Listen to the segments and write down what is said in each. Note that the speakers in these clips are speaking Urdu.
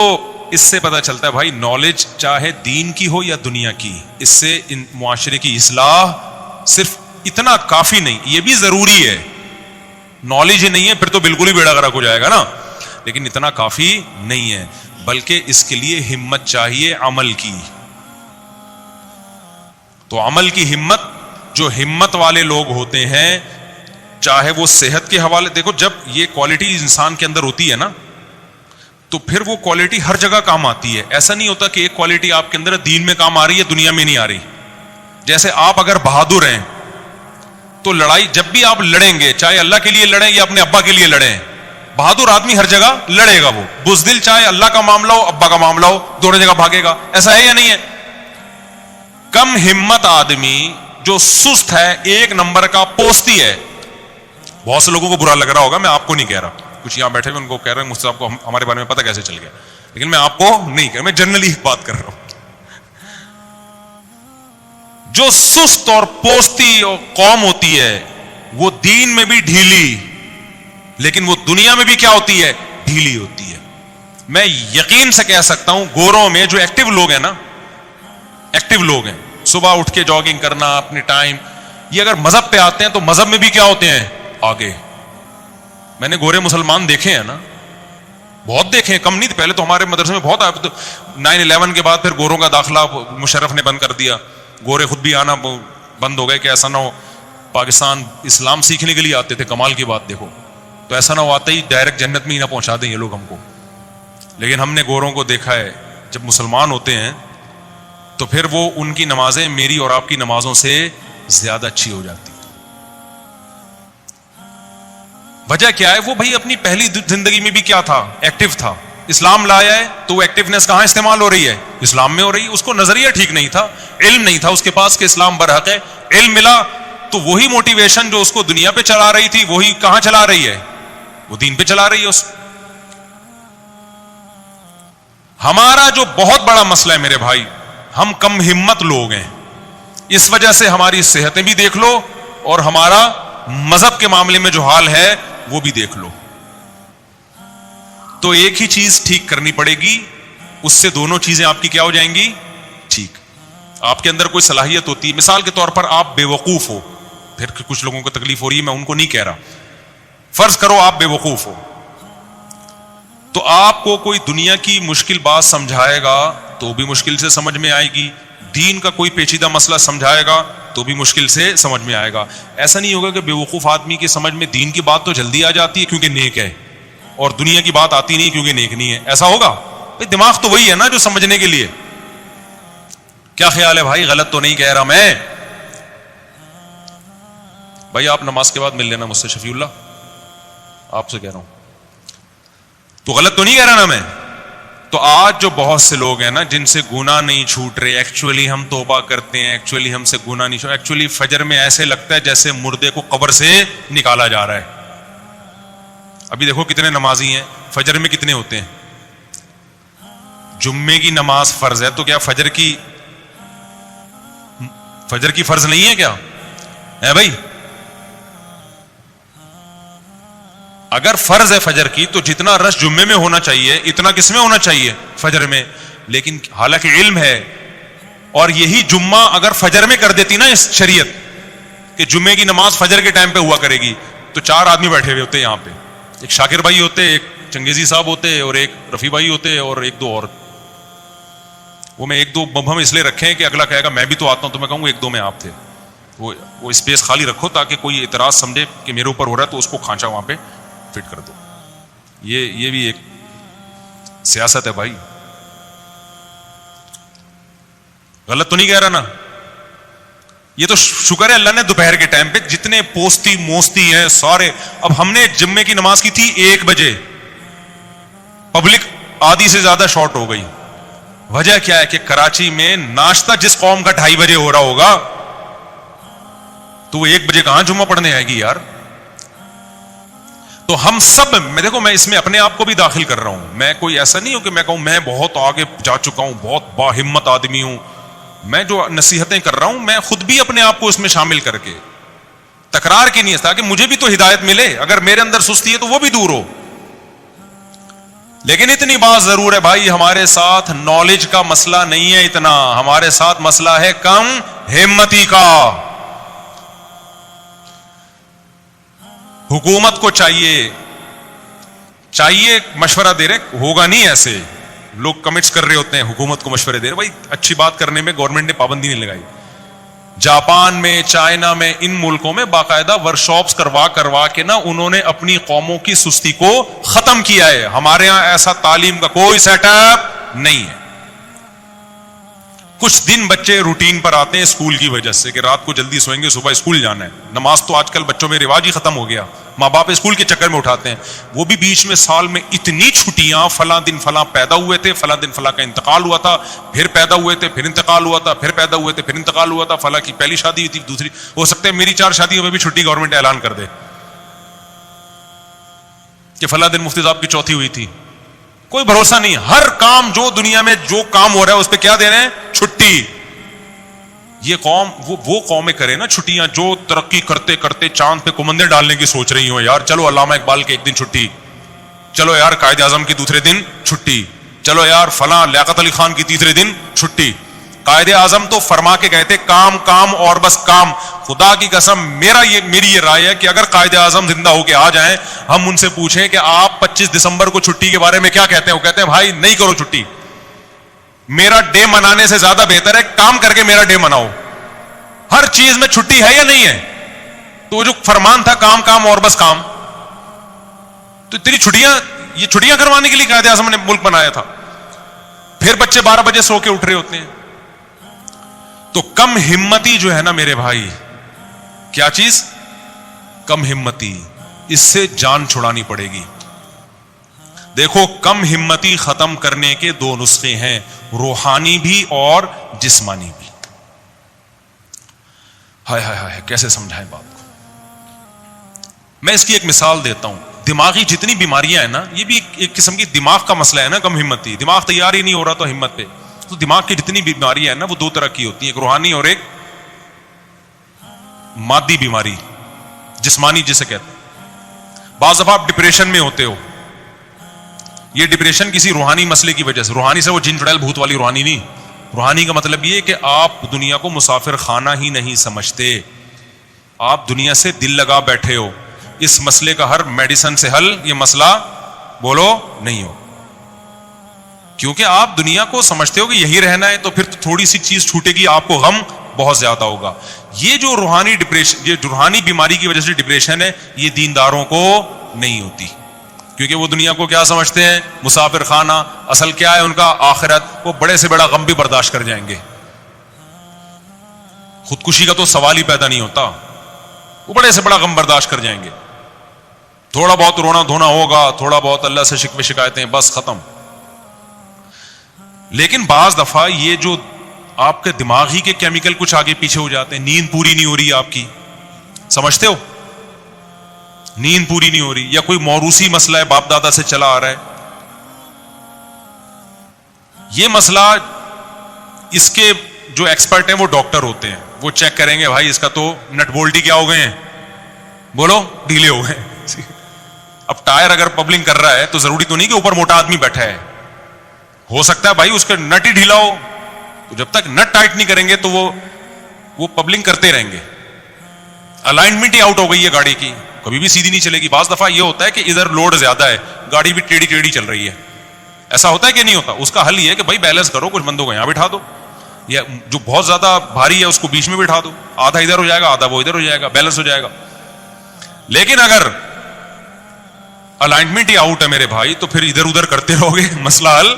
تو اس سے پتہ چلتا ہے بھائی نالج چاہے دین کی ہو یا دنیا کی، اس سے ان معاشرے کی اصلاح صرف اتنا کافی نہیں، یہ بھی ضروری ہے. نالج ہی نہیں ہے پھر تو بالکل ہی بیڑا غرق ہو جائے گا نا، لیکن اتنا کافی نہیں ہے، بلکہ اس کے لیے ہمت چاہیے عمل کی. تو عمل کی ہمت، جو ہمت والے لوگ ہوتے ہیں چاہے وہ صحت کے حوالے، دیکھو جب یہ کوالٹی انسان کے اندر ہوتی ہے نا تو پھر وہ کوالٹی ہر جگہ کام آتی ہے. ایسا نہیں ہوتا کہ ایک کوالٹی آپ کے اندر دین میں کام آ رہی ہے دنیا میں نہیں آ رہی. جیسے آپ اگر بہادر ہیں تو لڑائی جب بھی آپ لڑیں گے، چاہے اللہ کے لیے لڑیں یا اپنے ابا کے لیے لڑیں، بہادر آدمی ہر جگہ لڑے گا. وہ بزدل چاہے اللہ کا معاملہ ہو ابا کا معاملہ ہو دونوں جگہ بھاگے گا. ایسا ہے یا نہیں ہے؟ کم ہمت آدمی جو سست ہے، ایک نمبر کا پوستی ہے. بہت سے لوگوں کو برا لگ رہا ہوگا، میں آپ کو نہیں کہہ رہا، کچھ یہاں بیٹھے ہوئے ان کو کہہ رہے ہیں مجھ سے آپ کو ہمارے بارے میں پتہ کیسے چل گیا، لیکن میں آپ کو نہیں کہہ رہا، میں جنرلی بات کر رہا ہوں. جو سست اور پوستی قوم ہوتی ہے وہ دین میں بھی ڈھیلی، لیکن وہ دنیا میں بھی کیا ہوتی ہے؟ ڈھیلی ہوتی ہے. میں یقین سے کہہ سکتا ہوں گوروں میں جو ایکٹیو لوگ ہیں نا، ایکٹیو لوگ ہیں، صبح اٹھ کے جاگنگ کرنا اپنے ٹائم، یہ اگر مذہب پہ آتے ہیں تو مذہب میں بھی کیا ہوتے ہیں؟ آگے. میں نے گورے مسلمان دیکھے ہیں نا، بہت دیکھے ہیں، کم نہیں. پہلے تو ہمارے مدرسے میں بہت آئے، 9/11 کے بعد پھر گوروں کا داخلہ مشرف نے بند کر دیا، گورے خود بھی آنا بند ہو گئے کہ ایسا نہ ہو پاکستان اسلام سیکھنے کے لیے آتے تھے. کمال کی بات دیکھو، تو ایسا نہ ہو آتے ہی ڈائریکٹ جنت میں ہی نہ پہنچا دیں یہ لوگ ہم کو. لیکن ہم نے گوروں کو دیکھا ہے جب مسلمان ہوتے ہیں تو پھر وہ ان کی نمازیں میری اور آپ کی نمازوں سے زیادہ اچھی ہو جاتی. وجہ کیا ہے؟ وہ بھائی اپنی پہلی زندگی میں بھی کیا تھا؟ ایکٹیو تھا. اسلام لایا ہے تو وہ ایکٹیونیس کہاں استعمال ہو رہی ہے؟ اسلام میں ہو رہی ہے. اس کو نظریہ ٹھیک نہیں تھا، علم نہیں تھا اس کے پاس کہ اسلام برحق ہے. علم ملا تو وہی موٹیویشن جو اس کو دنیا پہ چلا رہی تھی وہی کہاں چلا رہی ہے؟ وہ دین پہ چلا رہی ہے. ہمارا جو بہت بڑا مسئلہ ہے میرے بھائی، ہم کم ہمت لوگ ہیں. اس وجہ سے ہماری صحتیں بھی دیکھ لو اور ہمارا مذہب کے معاملے میں جو حال ہے وہ بھی دیکھ لو. تو ایک ہی چیز ٹھیک کرنی پڑے گی، اس سے دونوں چیزیں آپ کی کیا ہو جائیں گی؟ ٹھیک. آپ کے اندر کوئی صلاحیت ہوتی ہے، مثال کے طور پر آپ بے وقوف ہو، پھر کچھ لوگوں کو تکلیف ہو رہی ہے، میں ان کو نہیں کہہ رہا، فرض کرو آپ بے وقوف ہو تو آپ کو کوئی دنیا کی مشکل بات سمجھائے گا تو بھی مشکل سے سمجھ میں آئے گی، دین کا کوئی پیچیدہ مسئلہ سمجھائے گا تو بھی مشکل سے سمجھ میں آئے گا. ایسا نہیں ہوگا کہ بے وقوف آدمی کی سمجھ میں دین کی بات تو جلدی آ جاتی ہے کیونکہ نیک ہے اور دنیا کی بات آتی نہیں کیونکہ نیک نہیں ہے. ایسا ہوگا؟ دماغ تو وہی ہے نا جو سمجھنے کے لیے. کیا خیال ہے بھائی؟ غلط تو نہیں کہہ رہا میں؟ بھائی آپ نماز کے بعد مل لینا مجھ سے، شفیع اللہ آپ سے کہہ رہا ہوں، تو غلط تو نہیں کہہ رہا نا میں؟ تو آج جو بہت سے لوگ ہیں نا جن سے گناہ نہیں چھوٹ رہے، ایکچولی ہم توبہ کرتے ہیں، ایکچولی ہم سے گناہ نہیں چھوٹ، ایکچولی فجر میں ایسے لگتا ہے جیسے مردے کو قبر سے نکالا جا رہا ہے. ابھی دیکھو کتنے نمازی ہیں، فجر میں کتنے ہوتے ہیں؟ جمعے کی نماز فرض ہے تو کیا فجر کی فرض نہیں ہے کیا ہے بھائی؟ اگر فرض ہے فجر کی تو جتنا رش جمعے میں ہونا چاہیے اتنا کس میں ہونا چاہیے؟ فجر میں. لیکن حالانکہ علم ہے، اور یہی جمعہ اگر فجر میں کر دیتی نا اس شریعت کہ جمعے کی نماز فجر کے ٹائم پہ ہوا کرے گی تو 4 آدمی بیٹھے ہوئے ہوتے یہاں پہ، ایک شاکر بھائی ہوتے، ایک چنگیزی صاحب ہوتے اور ایک رفیع بھائی ہوتے اور 1-2 اور. وہ میں 1-2 ہم اس لیے رکھے ہیں کہ اگلا کہے گا میں بھی تو آتا ہوں تو میں کہوں 1-2 میں آپ تھے. وہ اسپیس خالی رکھو تاکہ کوئی اعتراض سمجھے کہ میرے اوپر ہو رہا ہے تو اس کو کھانچا وہاں پہ فٹ کر دو. یہ بھی ایک سیاست ہے بھائی. غلط تو نہیں کہہ رہا نا؟ یہ تو شکر ہے اللہ نے دوپہر کے ٹائم پہ جتنے پوستی موستی ہیں سارے. اب ہم نے جمعے کی نماز کی تھی 1 بجے، پبلک آدھی سے زیادہ شارٹ ہو گئی. وجہ کیا ہے کہ کراچی میں ناشتہ جس قوم کا 2:30 بجے ہو رہا ہوگا تو وہ 1 بجے کہاں جمعہ پڑھنے آئے گی یار. تو ہم سب، میں دیکھو میں اس میں اپنے آپ کو بھی داخل کر رہا ہوں، میں کوئی ایسا نہیں ہوں کہ میں کہوں میں بہت آگے جا چکا ہوں، بہت باہمت آدمی ہوں. میں جو نصیحتیں کر رہا ہوں میں خود بھی اپنے آپ کو اس میں شامل کر کے تکرار کی نہیں ہے تاکہ مجھے بھی تو ہدایت ملے. اگر میرے اندر سستی ہے تو وہ بھی دور ہو. لیکن اتنی بات ضرور ہے بھائی، ہمارے ساتھ نالج کا مسئلہ نہیں ہے اتنا، ہمارے ساتھ مسئلہ ہے کم ہمتی کا. حکومت کو چاہیے مشورہ دے رہے، ہوگا نہیں ایسے، لوگ کمنٹس کر رہے ہوتے ہیں حکومت کو مشورے دے رہے. بھائی اچھی بات کرنے میں گورنمنٹ نے پابندی نہیں لگائی. جاپان میں، چائنا میں، ان ملکوں میں باقاعدہ ورکشاپس کروا کے نا انہوں نے اپنی قوموں کی سستی کو ختم کیا ہے. ہمارے ہاں ایسا تعلیم کا کوئی سیٹ اپ نہیں ہے. کچھ دن بچے روٹین پر آتے ہیں اسکول کی وجہ سے کہ رات کو جلدی سوئیں گے، صبح اسکول جانا ہے. نماز تو آج کل بچوں میں رواج ہی ختم ہو گیا، ماں باپ اسکول کے چکر میں اٹھاتے ہیں. وہ بھی بیچ میں سال میں اتنی چھٹیاں، فلاں دن فلاں پیدا ہوئے تھے، فلاں دن فلاں کا انتقال ہوا تھا، پھر پیدا ہوئے تھے، پھر انتقال ہوا تھا، پھر پیدا ہوئے تھے، پھر انتقال ہوا تھا، فلاں کی پہلی شادی ہوئی تھی، دوسری، ہو سکتا ہے میری 4 شادیوں میں بھی چھٹی گورنمنٹ اعلان کر دے کہ فلاں دن مفتی صاحب کی چوتھی ہوئی تھی. کوئی بھروسہ نہیں. ہر کام جو دنیا میں جو کام ہو رہا ہے اس پہ کیا دے رہے ہیں؟ چھٹی. یہ قوم وہ قومیں کرے نا چھٹیاں جو ترقی کرتے کرتے چاند پہ کمندے ڈالنے کی سوچ رہی ہوں. یار چلو علامہ اقبال کے ایک دن چھٹی، چلو یار قائد اعظم کی دوسرے دن چھٹی، چلو یار فلاں لیاقت علی خان کی تیسرے دن چھٹی. قائد اعظم تو فرما کے گئے تھے کام کام اور بس کام. خدا کی قسم میری یہ رائے ہے کہ اگر قائد اعظم زندہ ہو کے آ جائیں، ہم ان سے پوچھیں کہ آپ 25 دسمبر کو چھٹی کے بارے میں کیا کہتے ہیں، وہ کہتے ہیں بھائی نہیں کرو چھٹی، میرا ڈے منانے سے زیادہ بہتر ہے کام کر کے میرا ڈے مناؤ. ہر چیز میں چھٹی ہے یا نہیں ہے؟ تو جو فرمان تھا کام کام اور بس کام، تو تیری یہ چھٹیاں کروانے کے لیے قائد اعظم نے ملک بنایا تھا. پھر بچے 12 بجے سو کے اٹھ رہے ہوتے ہیں. تو کم ہمتی جو ہے نا میرے بھائی، کیا چیز؟ کم ہمتی. اس سے جان چھڑانی پڑے گی. دیکھو کم ہمتی ختم کرنے کے 2 نسخے ہیں، روحانی بھی اور جسمانی بھی. ہائے ہائے ہائے کیسے سمجھائیں بات کو. میں اس کی ایک مثال دیتا ہوں. دماغی جتنی بیماریاں ہیں نا، یہ بھی ایک قسم کی دماغ کا مسئلہ ہے نا. کم ہمتی، دماغ تیار ہی نہیں ہو رہا تو ہمت پہ. تو دماغ کی جتنی بیماریاں ہیں نا وہ 2 طرح کی ہوتی ہیں، ایک روحانی اور ایک مادی بیماری، جسمانی جسے کہتے ہیں. بعض دفعہ آپ ڈپریشن میں ہوتے ہو، یہ ڈپریشن کسی روحانی مسئلے کی وجہ سے. روحانی سے وہ جن چڑیل بھوت والی روحانی نہیں. روحانی کا مطلب یہ کہ آپ دنیا کو مسافر خانہ ہی نہیں سمجھتے، آپ دنیا سے دل لگا بیٹھے ہو. اس مسئلے کا ہر میڈیسن سے حل یہ مسئلہ بولو نہیں ہو، کیونکہ آپ دنیا کو سمجھتے ہو کہ یہی رہنا ہے. تو پھر تھوڑی سی چیز چھوٹے گی آپ کو غم بہت زیادہ ہوگا. یہ جو روحانی ڈپریشن، یہ روحانی بیماری کی وجہ سے ڈپریشن ہے، یہ دینداروں کو نہیں ہوتی، کیونکہ وہ دنیا کو کیا سمجھتے ہیں؟ مسافر خانہ. اصل کیا ہے ان کا؟ آخرت. وہ بڑے سے بڑا غم بھی برداشت کر جائیں گے. خودکشی کا تو سوال ہی پیدا نہیں ہوتا، وہ بڑے سے بڑا غم برداشت کر جائیں گے. تھوڑا بہت رونا دھونا ہوگا، تھوڑا بہت اللہ سے شکوے شکایتیں، بس ختم. لیکن بعض دفعہ یہ جو آپ کے دماغی کے کیمیکل کچھ آگے پیچھے ہو جاتے ہیں. نیند پوری نہیں ہو رہی آپ کی، سمجھتے ہو؟ نیند پوری نہیں ہو رہی، یا کوئی موروثی مسئلہ ہے باپ دادا سے چلا آ رہا ہے. یہ مسئلہ اس کے جو ایکسپرٹ ہیں وہ ڈاکٹر ہوتے ہیں، وہ چیک کریں گے بھائی اس کا تو نٹ بولٹ ہی کیا ہو گئے ہیں، بولو ڈھیلے ہو گئے. اب ٹائر اگر پبلنگ کر رہا ہے تو ضروری تو نہیں کہ اوپر موٹا آدمی بیٹھا ہے، ہو سکتا ہے بھائی اس کا نٹ ہی ڈھیلا ہو. تو جب تک نٹ ٹائٹ نہیں کریں گے تو وہ پبلنگ کرتے رہیں گے. الائنمنٹ ہی آؤٹ ہو گئی ہے گاڑی کی، کبھی بھی سیدھی نہیں چلے گی. بعض دفعہ یہ ہوتا ہے کہ ادھر لوڈ زیادہ ہے، گاڑی بھی ٹیڑھی ٹیڑھی چل رہی ہے. ایسا ہوتا ہے کہ نہیں ہوتا؟ اس کا حل یہ ہے کہ بھائی بیلنس کرو، کچھ بندوں کو یہاں بٹھا دو، یا جو بہت زیادہ بھاری ہے اس کو بیچ میں بٹھا دو، آدھا ادھر ہو جائے گا آدھا وہ ادھر ہو جائے گا، بیلنس ہو جائے گا. لیکن اگر الائنمنٹ ہی آؤٹ ہے میرے بھائی تو پھر ادھر ادھر کرتے رہو گے، مسئلہ حل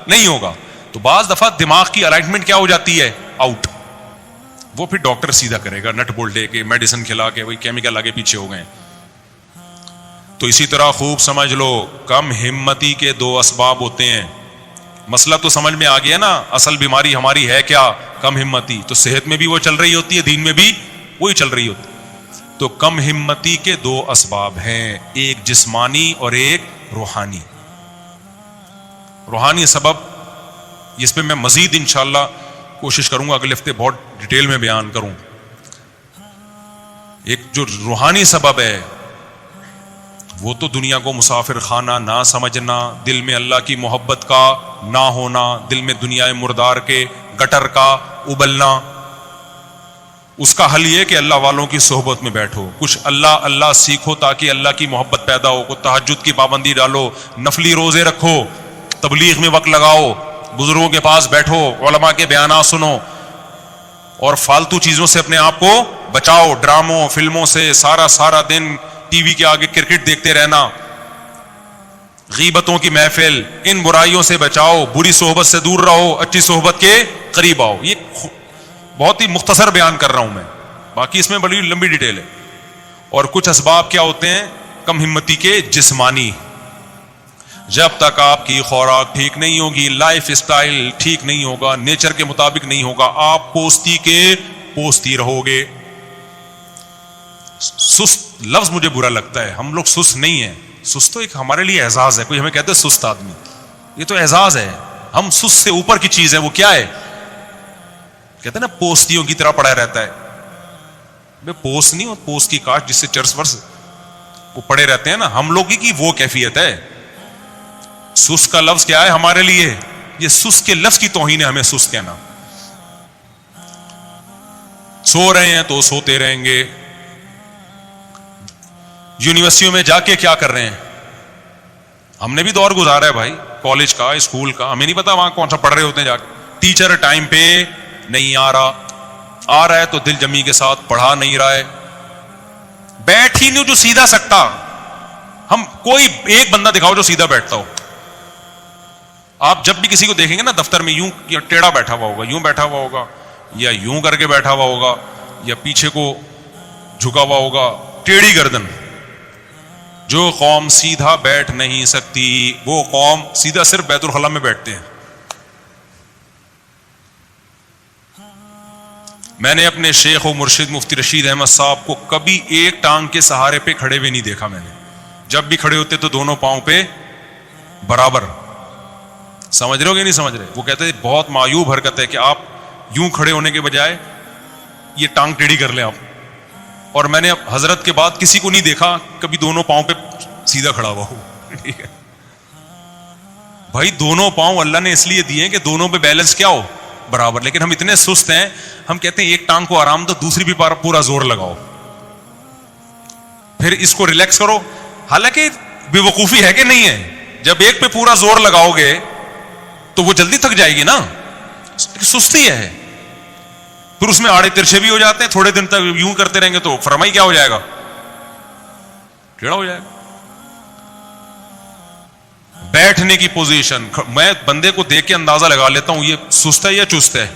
نہیں ہوگا. تو بعض دفعہ دماغ کی الائنمنٹ کیا ہو جاتی ہے؟ آؤٹ. وہ پھر ڈاکٹر سیدھا کرے گا، نٹ بولٹ دے کے، میڈیسن کھلا کے، وہی کیمیکل آگے پیچھے ہو گئے. تو اسی طرح خوب سمجھ لو کم ہمتی کے 2 اسباب ہوتے ہیں. مسئلہ تو سمجھ میں آ گیا نا، اصل بیماری ہماری ہے کیا؟ کم ہمتی. تو صحت میں بھی وہ چل رہی ہوتی ہے، دین میں بھی وہی چل رہی ہوتی. تو کم ہمتی کے 2 اسباب ہیں، ایک جسمانی اور ایک روحانی. روحانی سبب اس پہ میں مزید انشاءاللہ کوشش کروں گا اگلے ہفتے بہت ڈیٹیل میں بیان کروں. ایک جو روحانی سبب ہے وہ تو دنیا کو مسافر خانہ نہ سمجھنا، دل میں اللہ کی محبت کا نہ ہونا، دل میں دنیا مردار کے گٹر کا ابلنا، اس کا حل یہ کہ اللہ والوں کی صحبت میں بیٹھو، کچھ اللہ اللہ سیکھو تاکہ اللہ کی محبت پیدا ہو، کوئی تہجد کی پابندی ڈالو، نفلی روزے رکھو، تبلیغ میں وقت لگاؤ، بزرگوں کے پاس بیٹھو، علماء کے بیانات سنو، اور فالتو چیزوں سے اپنے آپ کو بچاؤ، ڈراموں فلموں سے سارا دن ٹی وی کے آگے کرکٹ دیکھتے رہنا، غیبتوں کی محفل، ان برائیوں سے بچاؤ، بری صحبت سے دور رہو، اچھی صحبت کے قریب آؤ۔ یہ بہت ہی مختصر بیان کر رہا ہوں میں، باقی اس میں بڑی لمبی ڈیٹیل ہے۔ اور کچھ اسباب کیا ہوتے ہیں کم ہمتی کے؟ جسمانی، جب تک آپ کی خوراک ٹھیک نہیں ہوگی، لائف اسٹائل ٹھیک نہیں ہوگا، نیچر کے مطابق نہیں ہوگا، آپ پوستی کے پوستی رہو گے۔ سست لفظ مجھے برا لگتا ہے، ہم لوگ سست نہیں ہیں، سست تو ایک ہمارے لیے اعزاز ہے، کوئی ہمیں کہتے ہے سست آدمی، یہ تو اعزاز ہے، ہم سست سے اوپر کی چیز ہے، وہ کیا ہے؟ کہتے ہیں نا پوستیوں کی طرح پڑا رہتا ہے، بے پوست نہیں ہو، پوست کی کاٹ جس سے چرس ورس وہ پڑے رہتے ہیں نا، ہم لوگ کی وہ کیفیت ہے۔ سست کا لفظ کیا ہے ہمارے لیے؟ یہ سست کے لفظ کی توہین ہے ہمیں سست کہنا۔ سو رہے ہیں تو سوتے رہیں گے، یونیورسٹیوں میں جا کے کیا کر رہے ہیں؟ ہم نے بھی دور گزارا ہے بھائی، کالج کا، اسکول کا، ہمیں نہیں پتا وہاں کون سا پڑھ رہے ہوتے ہیں جا کے۔ ٹیچر ٹائم پہ نہیں آ رہا ہے تو دل جمی کے ساتھ پڑھا نہیں رہا ہے، بیٹھ ہی نہیں جو سیدھا سکتا، ہم کوئی ایک بندہ دکھاؤ جو سیدھا بیٹھتا ہو۔ آپ جب بھی کسی کو دیکھیں گے نا دفتر میں، یوں یا ٹیڑھا بیٹھا ہوا ہوگا، یوں بیٹھا ہوا ہوگا، یا یوں کر کے بیٹھا ہوا ہوگا، یا پیچھے کو جھکا ہوا ہوگا، ٹیڑھی گردن۔ جو قوم سیدھا بیٹھ نہیں سکتی وہ قوم سیدھا صرف بیت الخلاء میں بیٹھتے ہیں۔ میں نے اپنے شیخ و مرشد مفتی رشید احمد صاحب کو کبھی ایک ٹانگ کے سہارے پہ کھڑے ہوئے نہیں دیکھا میں نے، جب بھی کھڑے ہوتے تو دونوں پاؤں پہ برابر۔ سمجھ رہے ہو کہ نہیں سمجھ رہے؟ وہ کہتے ہیں بہت معیوب حرکت ہے کہ آپ یوں کھڑے ہونے کے بجائے یہ ٹانگ ٹیڑھی کر لیں آپ، اور میں نے حضرت کے بعد کسی کو نہیں دیکھا کبھی دونوں پاؤں پہ سیدھا کھڑا ہوا ہو۔ ٹھیک ہے بھائی، دونوں پاؤں اللہ نے اس لیے دیے ہیں کہ دونوں پہ بیلنس کیا ہو، برابر، لیکن ہم اتنے سست ہیں، ہم کہتے ہیں ایک ٹانگ کو آرام دو، دوسری بھی پورا زور لگاؤ، پھر اس کو ریلیکس کرو۔ حالانکہ بے وقوفی ہے کہ نہیں ہے؟ جب ایک پہ پورا زور لگاؤ گے تو وہ جلدی تھک جائے گی نا، سستی ہے، پھر اس میں آڑے ترچھے بھی ہو جاتے ہیں، تھوڑے دن تک یوں کرتے رہیں گے تو فرمائی کیا ہو جائے گا، ٹیڑھا ہو جائے گا۔ بیٹھنے کی پوزیشن، میں بندے کو دیکھ کے اندازہ لگا لیتا ہوں یہ سست ہے یا چست ہے،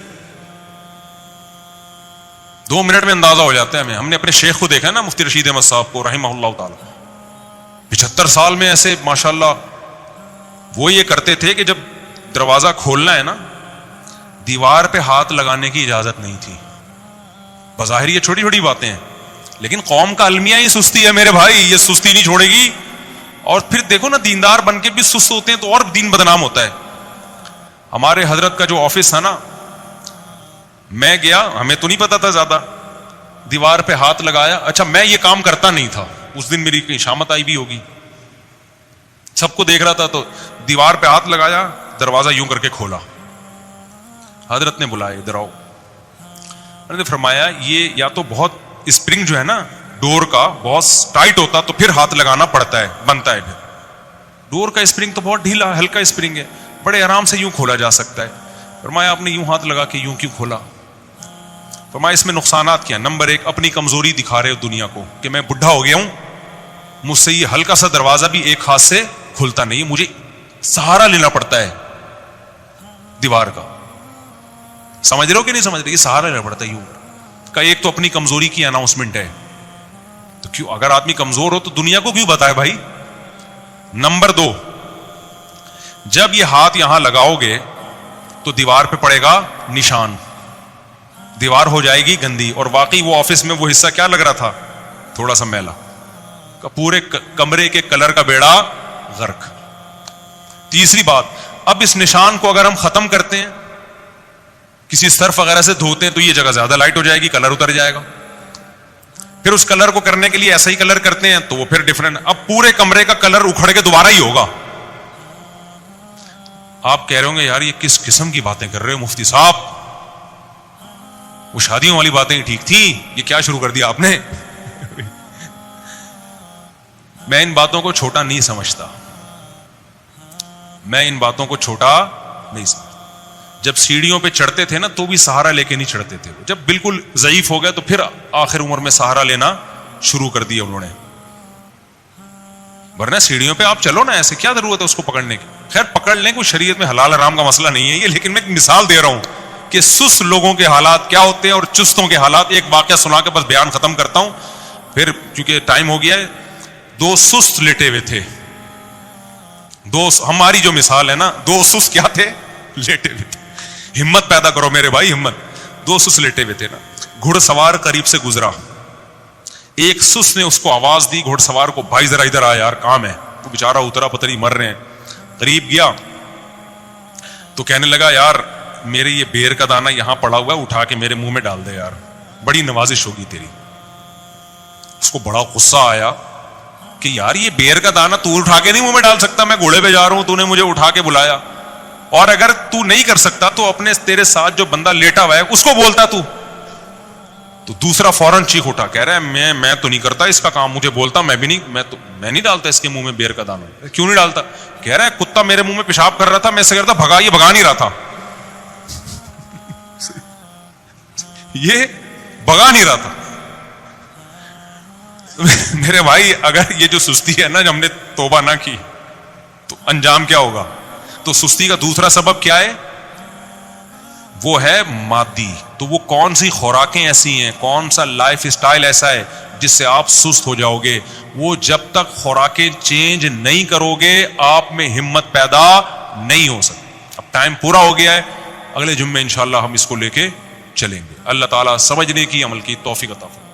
2 منٹ میں اندازہ ہو جاتا ہے ہمیں۔ ہم نے اپنے شیخ کو دیکھا ہے نا، مفتی رشید احمد صاحب کو رحمہ اللہ تعالی، 75 سال میں ایسے ماشاءاللہ وہ یہ کرتے تھے کہ جب دروازہ کھولنا ہے نا، دیوار پہ ہاتھ لگانے کی اجازت نہیں تھی۔ بظاہر یہ چھوٹی چھوٹی باتیں ہیں، لیکن قوم کا المیہ ہی سستی ہے میرے بھائی، یہ سستی نہیں چھوڑے گی۔ اور پھر دیکھو نا، دیندار بن کے بھی سست ہوتے ہیں تو اور دین بدنام ہوتا ہے۔ ہمارے حضرت کا جو آفس ہے نا، میں گیا، ہمیں تو نہیں پتا تھا زیادہ، دیوار پہ ہاتھ لگایا، اچھا میں یہ کام کرتا نہیں تھا، اس دن میری کہیں شامت آئی بھی ہوگی، سب کو دیکھ رہا تھا، تو دیوار پہ ہاتھ لگایا، دروازہ یوں کر کے کھولا، حضرت نے بلایا ادھر آؤ، حضرت نے فرمایا یہ یا تو بہت اسپرنگ جو ہے نا ڈور کا بہت ٹائٹ ہوتا تو پھر ہاتھ لگانا پڑتا ہے، بنتا ہے، پھر ڈور کا اسپرنگ تو بہت ڈھیلا ہلکا اسپرنگ ہے، بڑے آرام سے یوں کھولا جا سکتا ہے۔ فرمایا آپ نے یوں ہاتھ لگا کے یوں کیوں کھولا؟ فرمایا اس میں نقصانات کیا؟ نمبر 1، اپنی کمزوری دکھا رہے ہو دنیا کو کہ میں بڈھا ہو گیا ہوں، مجھ سے یہ ہلکا سا دروازہ بھی ایک ہاتھ سے کھلتا نہیں، مجھے سہارا لینا پڑتا ہے دیوار کا۔ سمجھ رہے ہو کہ نہیں سمجھ رہے؟ یہ سہارا لینا پڑتا ہے یوں کا۔ ایک تو اپنی کمزوری کی اناؤنسمنٹ ہے، تو کیوں اگر آدمی کمزور ہو تو دنیا کو کیوں بتائے بھائی؟ نمبر 2، جب یہ ہاتھ یہاں لگاؤ گے تو دیوار پہ پڑے گا نشان، دیوار ہو جائے گی گندی، اور واقعی وہ آفس میں وہ حصہ کیا لگ رہا تھا؟ تھوڑا سا میلا، پورے کمرے کے کلر کا بیڑا غرق۔ تیسری بات، اب اس نشان کو اگر ہم ختم کرتے ہیں، کسی سرف وغیرہ سے دھوتے ہیں، تو یہ جگہ زیادہ لائٹ ہو جائے گی، کلر اتر جائے گا، پھر اس کلر کو کرنے کے لیے ایسا ہی کلر کرتے ہیں تو وہ پھر ڈفرنٹ، اب پورے کمرے کا کلر اکھڑ کے دوبارہ ہی ہوگا. آپ کہہ رہے ہوں گے یار یہ کس قسم کی باتیں کر رہے ہو مفتی صاحب, وہ شادیوں والی باتیں ہی ٹھیک تھی, یہ کیا شروع کر دیا آپ نے. میں ان باتوں کو چھوٹا نہیں سمجھتا, میں ان باتوں کو چھوٹا نہیں سمجھتا. جب سیڑھیوں پہ چڑھتے تھے نا تو بھی سہارا لے کے نہیں چڑھتے تھے, جب بالکل ضعیف ہو گئے تو پھر آخر عمر میں سہارا لینا شروع کر دیا انہوں نے. ورنہ سیڑھیوں پہ آپ چلو نا, ایسے کیا ضرورت ہے اس کو پکڑنے کی. خیر پکڑ لیں, کوئی شریعت میں حلال حرام کا مسئلہ نہیں ہے یہ, لیکن میں ایک مثال دے رہا ہوں کہ سست لوگوں کے حالات کیا ہوتے ہیں اور چستوں کے حالات. ایک واقعہ سنا کے بس بیان ختم کرتا ہوں, پھر چونکہ ٹائم ہو گیا ہے. دو سست لیٹے ہوئے تھے, دو, ہماری جو مثال ہے نا, دو سست کیا تھے, لیٹے ہوئے تھے. ہمت پیدا کرو میرے بھائی, ہمت. دو سست لیٹے ہوئے تھے نا, گھڑ سوار قریب سے گزرا. ایک سست نے اس کو آواز دی گھڑ سوار کو, بھائی ذرا ادھر آ یار کام ہے. وہ بیچارہ اترا, پتہ نہیں مر رہے ہیں. قریب گیا تو کہنے لگا یار میرے یہ بیر کا دانہ یہاں پڑا ہوا ہے, اٹھا کے میرے منہ میں ڈال دے یار, بڑی نوازش ہوگی تیری. اس کو بڑا غصہ آیا کہ یار یہ بیر کا دانہ تو اٹھا کے نہیں منہ میں ڈال سکتا, میں گھوڑے پہ جا رہا ہوں, تو نے مجھے اٹھا کے بلایا, اور اگر تو نہیں کر سکتا تو اپنے تیرے ساتھ جو بندہ لیٹا ہوا ہے اس کو بولتا تو. تو دوسرا فوراً چیخ اٹھا, کہہ رہا ہے میں تو نہیں کرتا اس کا کام, مجھے بولتا میں بھی نہیں, میں نہیں ڈالتا اس کے منہ میں بیر کا دانہ. کیوں نہیں ڈالتا؟ کہہ رہا ہے کتا میرے منہ میں پیشاب کر رہا تھا, میں سے کہتا بھگا, یہ بھگا نہیں رہا تھا, یہ بھگا نہیں رہا تھا. میرے بھائی اگر یہ جو سستی ہے نا, جب ہم نے توبہ نہ کی تو انجام کیا ہوگا؟ تو سستی کا دوسرا سبب کیا ہے؟ وہ ہے مادی. تو وہ کون سی خوراکیں ایسی ہیں, کون سا لائف اسٹائل ایسا ہے جس سے آپ سست ہو جاؤ گے؟ وہ جب تک خوراکیں چینج نہیں کرو گے آپ میں ہمت پیدا نہیں ہو سکتی. اب ٹائم پورا ہو گیا ہے, اگلے جمعے انشاءاللہ ہم اس کو لے کے چلیں گے. اللہ تعالیٰ سمجھنے کی, عمل کی توفیق عطا فرمائے.